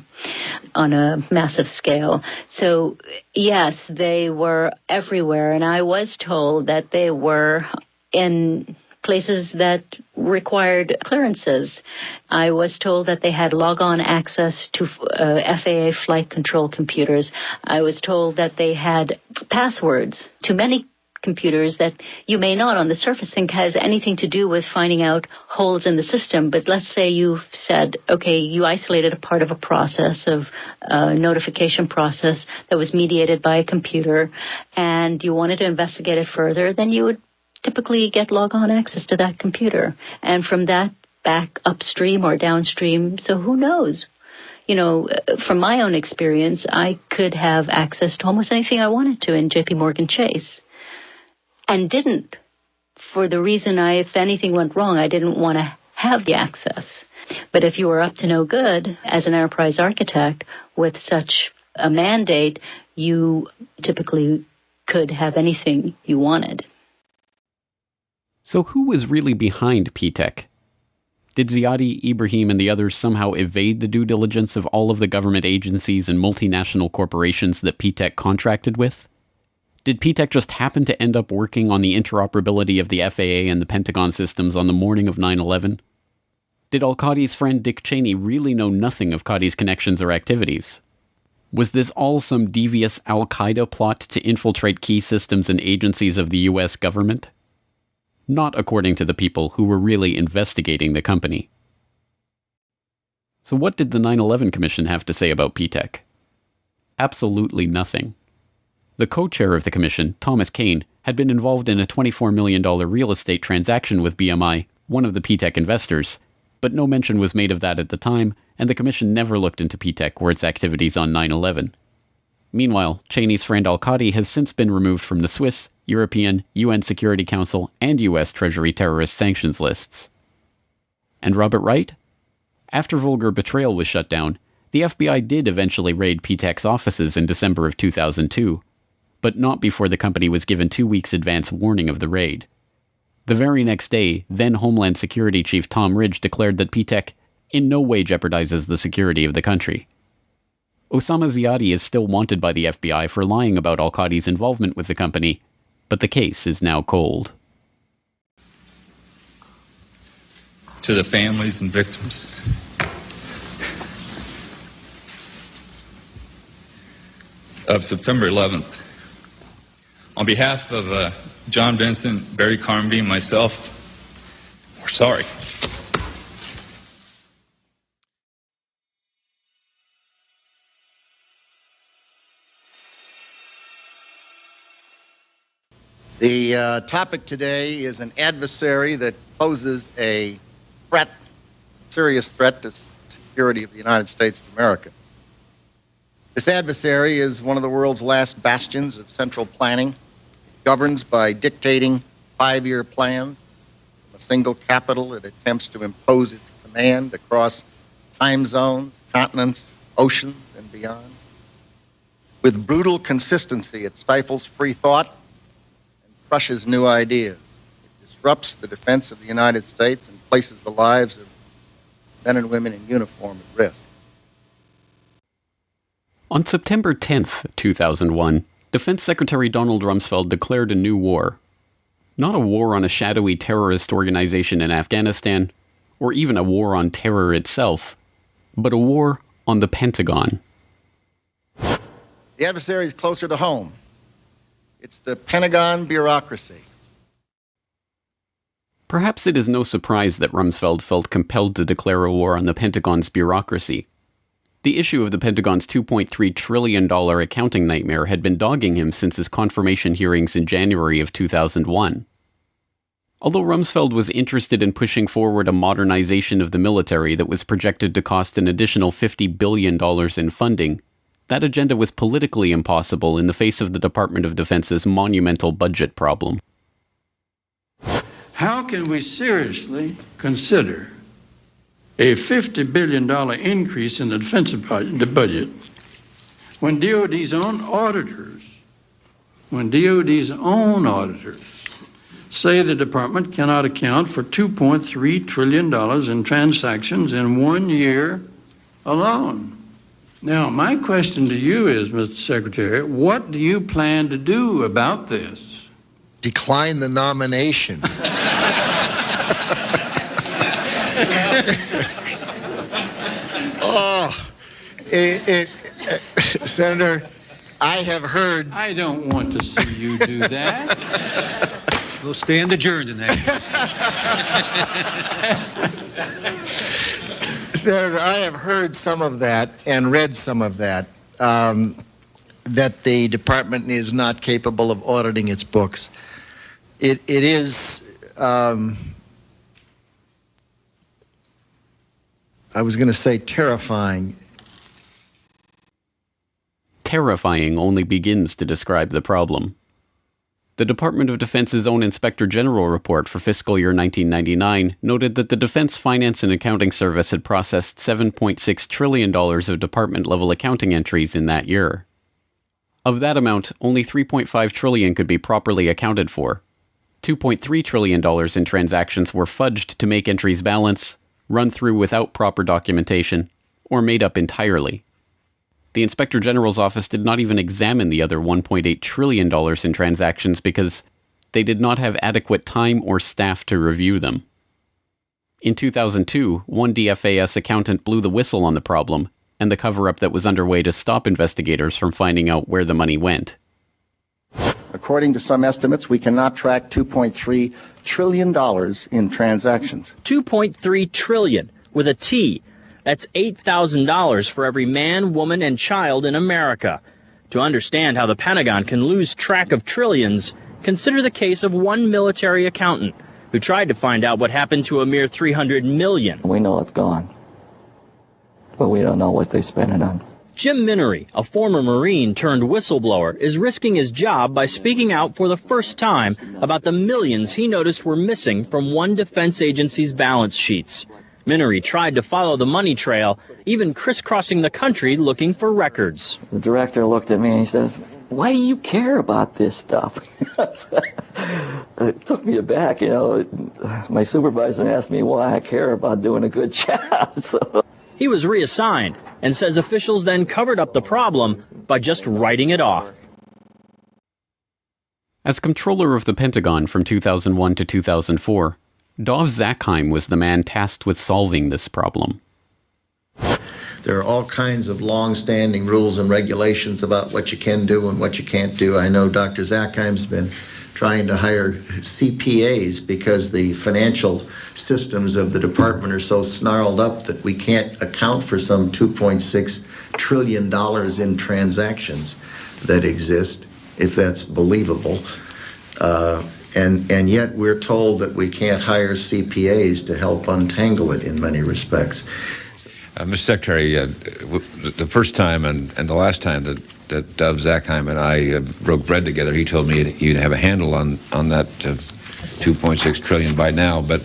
on a massive scale. So, yes, they were everywhere, and I was told that they were in places that required clearances. I was told that they had log-on access to FAA flight control computers. I was told that they had passwords to many computers that you may not on the surface think has anything to do with finding out holes in the system. But let's say you've said, okay, you isolated a part of a process, of a notification process that was mediated by a computer, and you wanted to investigate it further, then you would typically get log-on access to that computer. And from that, back upstream or downstream, so who knows? You know, from my own experience, I could have access to almost anything I wanted to in JP Morgan Chase. And didn't, for the reason if anything went wrong, I didn't want to have the access. But if you were up to no good as an enterprise architect with such a mandate, you typically could have anything you wanted. So who was really behind P-TECH? Did Ziadi, Ibrahim, and the others somehow evade the due diligence of all of the government agencies and multinational corporations that P-TECH contracted with? Did P-TECH just happen to end up working on the interoperability of the FAA and the Pentagon systems on the morning of 9/11? Did al-Qadi's friend Dick Cheney really know nothing of Qadi's connections or activities? Was this all some devious al-Qaeda plot to infiltrate key systems and agencies of the US government? Not according to the people who were really investigating the company. So what did the 9/11 Commission have to say about P-TECH? Absolutely nothing. The co-chair of the commission, Thomas Kane, had been involved in a $24 million real estate transaction with BMI, one of the P-TECH investors, but no mention was made of that at the time, and the commission never looked into P-TECH or its activities on 9/11. Meanwhile, Cheney's friend al-Qadi has since been removed from the Swiss, European, UN Security Council, and US Treasury terrorist sanctions lists. And Robert Wright? After Vulgar Betrayal was shut down, the FBI did eventually raid P-TECH's offices in December of 2002, but not before the company was given 2 weeks advance warning of the raid. The very next day, then Homeland Security Chief Tom Ridge declared that P-TECH in no way jeopardizes the security of the country. Osama Ziadi is still wanted by the FBI for lying about al-Qadi's involvement with the company, but the case is now cold. To the families and victims, of September 11th, on behalf of John Vincent, Barry Carmody, and myself, we're sorry. The topic today is an adversary that poses a threat, serious threat to the security of the United States of America. This adversary is one of the world's last bastions of central planning. It governs by dictating 5-year plans from a single capital. It attempts to impose its command across time zones, continents, oceans, and beyond. With brutal consistency, it stifles free thought and crushes new ideas. It disrupts the defense of the United States and places the lives of men and women in uniform at risk. On September 10th, 2001, Defense Secretary Donald Rumsfeld declared a new war. Not a war on a shadowy terrorist organization in Afghanistan, or even a war on terror itself, but a war on the Pentagon. The adversary is closer to home. It's the Pentagon bureaucracy. Perhaps it is no surprise that Rumsfeld felt compelled to declare a war on the Pentagon's bureaucracy. The issue of the Pentagon's $2.3 trillion accounting nightmare had been dogging him since his confirmation hearings in January of 2001. Although Rumsfeld was interested in pushing forward a modernization of the military that was projected to cost an additional $50 billion in funding, that agenda was politically impossible in the face of the Department of Defense's monumental budget problem. How can we seriously consider a $50 billion increase in the defense budget when DOD's own auditors say the department cannot account for $2.3 trillion in transactions in 1 year alone? Now, my question to you is, Mr. Secretary, what do you plan to do about this? Decline the nomination. Senator, I have heard... I don't want to see you do that. We'll stand adjourned in that case. Senator, I have heard some of that and read some of that, that the department is not capable of auditing its books. It is... I was going to say terrifying. Terrifying only begins to describe the problem. The Department of Defense's own Inspector General report for fiscal year 1999 noted that the Defense Finance and Accounting Service had processed $7.6 trillion of department-level accounting entries in that year. Of that amount, only $3.5 trillion could be properly accounted for. $2.3 trillion in transactions were fudged to make entries balance, run through without proper documentation, or made up entirely. The Inspector General's office did not even examine the other $1.8 trillion in transactions because they did not have adequate time or staff to review them. In 2002, one DFAS accountant blew the whistle on the problem and the cover-up that was underway to stop investigators from finding out where the money went. According to some estimates, we cannot track $2.3 trillion in transactions. $2.3 trillion with a T. That's $8,000 for every man, woman, and child in America. To understand how the Pentagon can lose track of trillions, consider the case of one military accountant who tried to find out what happened to a mere $300 million. We know it's gone, but we don't know what they spent it on. Jim Minery, a former Marine turned whistleblower, is risking his job by speaking out for the first time about the millions he noticed were missing from one defense agency's balance sheets. Minery tried to follow the money trail, even crisscrossing the country looking for records. The director looked at me and he says, "Why do you care about this stuff?" It took me aback, you know. My supervisor asked me why I care about doing a good job. He was reassigned and says officials then covered up the problem by just writing it off. As controller of the Pentagon from 2001 to 2004, Dov Zakheim was the man tasked with solving this problem. There are all kinds of long-standing rules and regulations about what you can do and what you can't do. I know Dr. Zakheim's been trying to hire CPAs because the financial systems of the department are so snarled up that we can't account for some $2.6 trillion in transactions that exist, if that's believable. And yet we're told that we can't hire CPAs to help untangle it in many respects. Mr. Secretary, the first time and the last time that Dov Zakheim and I broke bread together, he told me you'd have a handle on that 2.6 trillion by now, but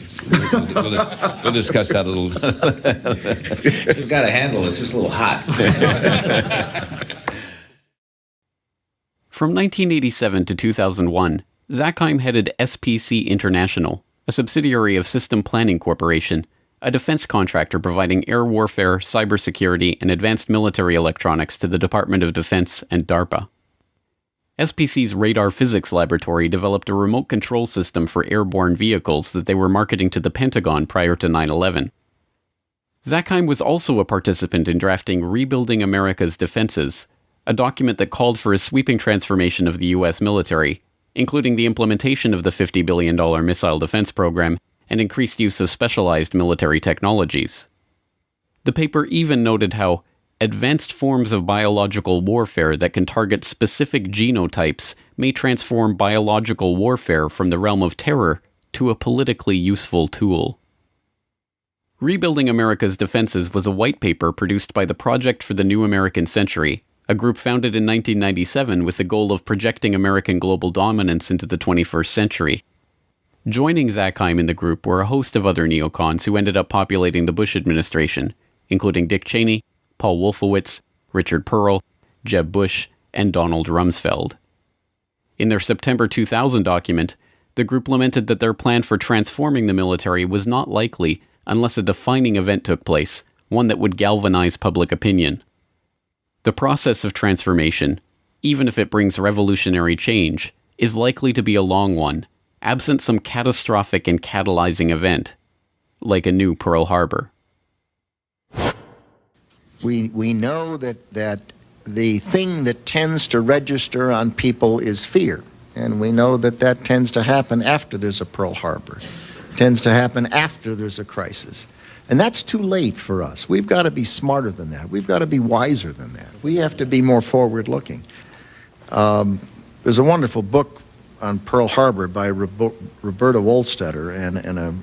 we'll discuss that a little. We've got a handle, it's just a little hot. From 1987 to 2001, Zakheim headed SPC International, a subsidiary of System Planning Corporation, a defense contractor providing air warfare, cybersecurity, and advanced military electronics to the Department of Defense and DARPA. SPC's Radar Physics Laboratory developed a remote control system for airborne vehicles that they were marketing to the Pentagon prior to 9/11. Zakheim was also a participant in drafting Rebuilding America's Defenses, a document that called for a sweeping transformation of the U.S. military, including the implementation of the $50 billion missile defense program and increased use of specialized military technologies. The paper even noted how advanced forms of biological warfare that can target specific genotypes may transform biological warfare from the realm of terror to a politically useful tool. Rebuilding America's Defenses was a white paper produced by the Project for the New American Century, a group founded in 1997 with the goal of projecting American global dominance into the 21st century. Joining Zakheim in the group were a host of other neocons who ended up populating the Bush administration, including Dick Cheney, Paul Wolfowitz, Richard Pearl, Jeb Bush, and Donald Rumsfeld. In their September 2000 document, the group lamented that their plan for transforming the military was not likely unless a defining event took place, one that would galvanize public opinion. The process of transformation, even if it brings revolutionary change, is likely to be a long one, absent some catastrophic and catalyzing event, like a new Pearl Harbor. We know that the thing that tends to register on people is fear, and we know that tends to happen after there's a Pearl Harbor. It tends to happen after there's a crisis. And that's too late for us. We've got to be smarter than that. We've got to be wiser than that. We have to be more forward-looking. There's a wonderful book on Pearl Harbor by Roberta Wohlstetter and a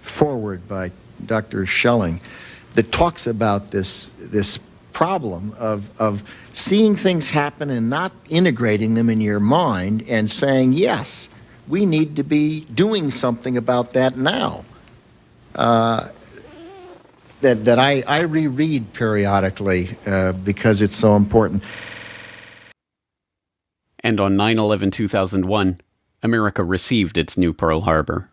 foreword by Dr. Schelling that talks about this problem of seeing things happen and not integrating them in your mind and saying, yes, we need to be doing something about that now. That I reread periodically because it's so important. And on 9/11/2001, America received its new Pearl Harbor.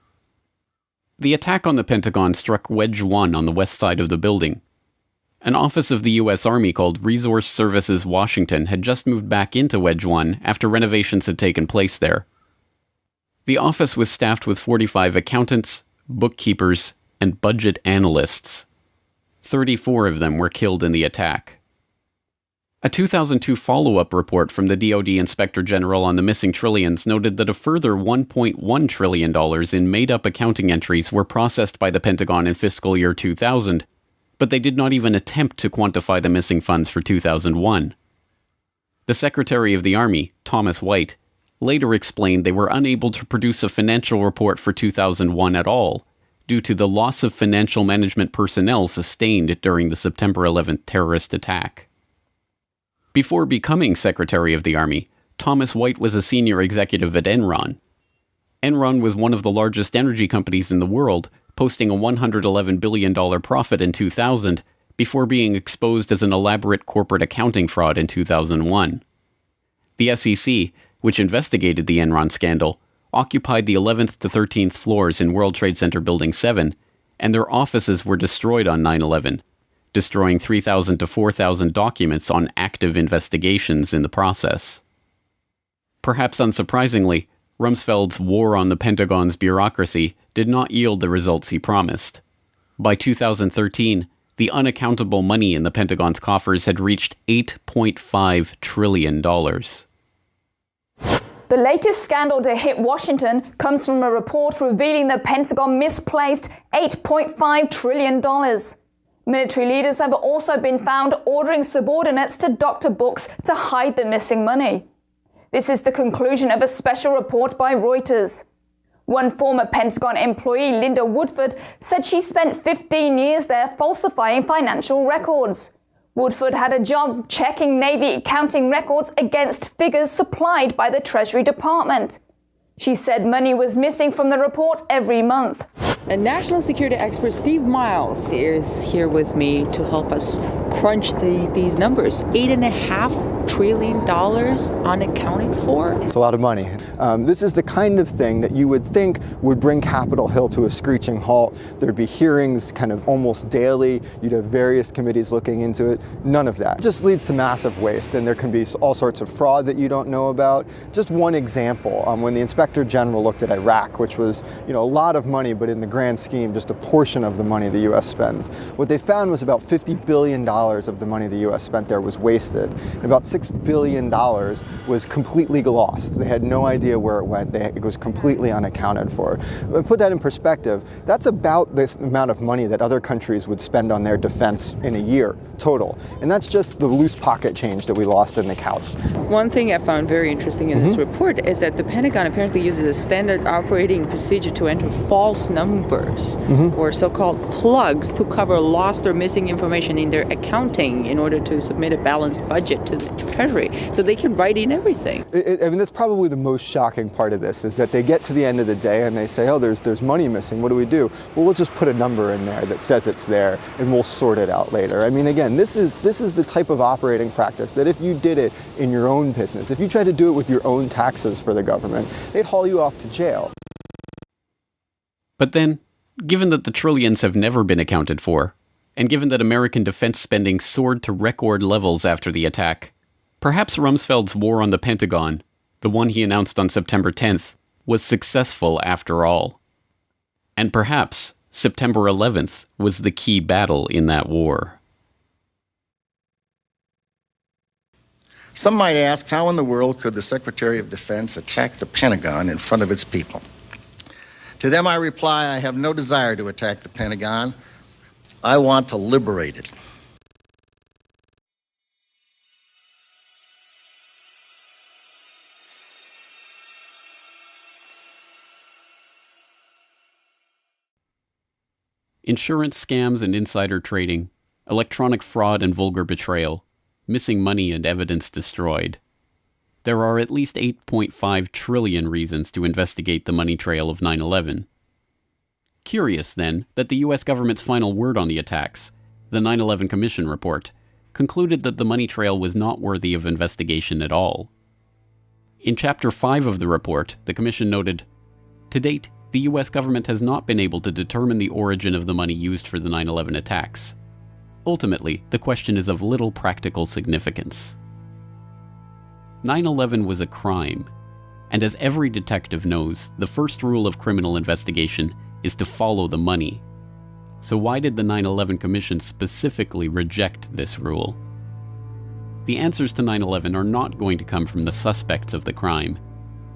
The attack on the Pentagon struck Wedge 1 on the west side of the building. An office of the U.S. Army called Resource Services Washington had just moved back into Wedge 1 after renovations had taken place there. The office was staffed with 45 accountants, bookkeepers, and budget analysts. 34 of them were killed in the attack. A 2002 follow-up report from the DoD Inspector General on the missing trillions noted that a further $1.1 trillion in made-up accounting entries were processed by the Pentagon in fiscal year 2000, but they did not even attempt to quantify the missing funds for 2001. The Secretary of the Army, Thomas White, later explained they were unable to produce a financial report for 2001 at all, due to the loss of financial management personnel sustained during the September 11th terrorist attack. Before becoming Secretary of the Army, Thomas White was a senior executive at Enron. Enron was one of the largest energy companies in the world, posting a $111 billion profit in 2000, before being exposed as an elaborate corporate accounting fraud in 2001. The SEC, which investigated the Enron scandal, occupied the 11th to 13th floors in World Trade Center Building 7, and their offices were destroyed on 9/11, destroying 3,000 to 4,000 documents on active investigations in the process. Perhaps unsurprisingly, Rumsfeld's war on the Pentagon's bureaucracy did not yield the results he promised. By 2013, the unaccountable money in the Pentagon's coffers had reached $8.5 trillion. The latest scandal to hit Washington comes from a report revealing the Pentagon misplaced $8.5 trillion. Military leaders have also been found ordering subordinates to doctor books to hide the missing money. This is the conclusion of a special report by Reuters. One former Pentagon employee, Linda Woodford, said she spent 15 years there falsifying financial records. Woodford had a job checking Navy accounting records against figures supplied by the Treasury Department. She said money was missing from the report every month. And national security expert Steve Miles is here with me to help us crunch these numbers. $8.5 trillion unaccounted for? It's a lot of money. This is the kind of thing that you would think would bring Capitol Hill to a screeching halt. There'd be hearings kind of almost daily. You'd have various committees looking into it. None of that. It just leads to massive waste, and there can be all sorts of fraud that you don't know about. Just one example, when the Inspector General looked at Iraq, which was, a lot of money, but in the grand scheme, just a portion of the money the U.S. spends. What they found was about $50 billion of the money the U.S. spent there was wasted. And about $6 billion was completely lost. They had no idea where it went. It was completely unaccounted for. But put that in perspective, that's about this amount of money that other countries would spend on their defense in a year total. And that's just the loose pocket change that we lost in the couch. One thing I found very interesting in this report is that the Pentagon apparently uses a standard operating procedure to enter false numbers or so-called plugs to cover lost or missing information in their accounting in order to submit a balanced budget to the Treasury. So they can write in everything. That's probably the most shocking part of this, is that they get to the end of the day and they say, oh, there's money missing. What do we do? Well, we'll just put a number in there that says it's there and we'll sort it out later. I mean, again, this is the type of operating practice that if you did it in your own business, if you tried to do it with your own taxes for the government, they'd haul you off to jail. But then, given that the trillions have never been accounted for, and given that American defense spending soared to record levels after the attack, perhaps Rumsfeld's war on the Pentagon, the one he announced on September 10th, was successful after all. And perhaps September 11th was the key battle in that war. Some might ask, how in the world could the Secretary of Defense attack the Pentagon in front of its people? To them I reply, I have no desire to attack the Pentagon. I want to liberate it. Insurance scams and insider trading, electronic fraud and vulgar betrayal, missing money and evidence destroyed. There are at least 8.5 trillion reasons to investigate the money trail of 9/11. Curious, then, that the U.S. government's final word on the attacks, the 9/11 Commission report, concluded that the money trail was not worthy of investigation at all. In Chapter 5 of the report, the Commission noted, "To date, the U.S. government has not been able to determine the origin of the money used for the 9/11 attacks. Ultimately, the question is of little practical significance." 9/11 was a crime, and as every detective knows, the first rule of criminal investigation is to follow the money. So why did the 9/11 Commission specifically reject this rule? The answers to 9/11 are not going to come from the suspects of the crime.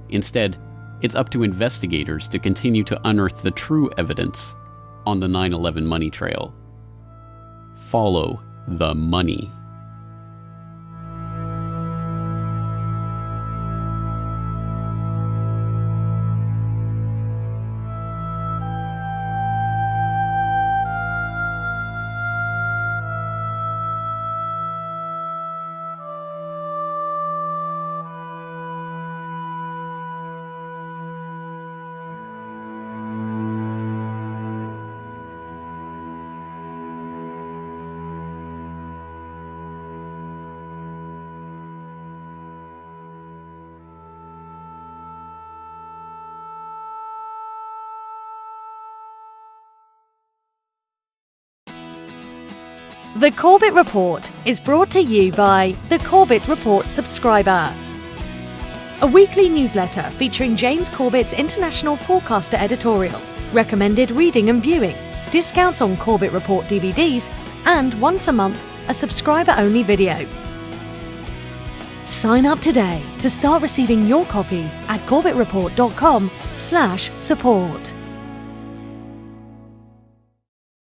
Instead, it's up to investigators to continue to unearth the true evidence on the 9/11 money trail. Follow the money. The Corbett Report is brought to you by the Corbett Report subscriber, a weekly newsletter featuring James Corbett's International Forecaster editorial, recommended reading and viewing, discounts on Corbett Report DVDs, and once a month, a subscriber-only video. Sign up today to start receiving your copy at corbettreport.com/support.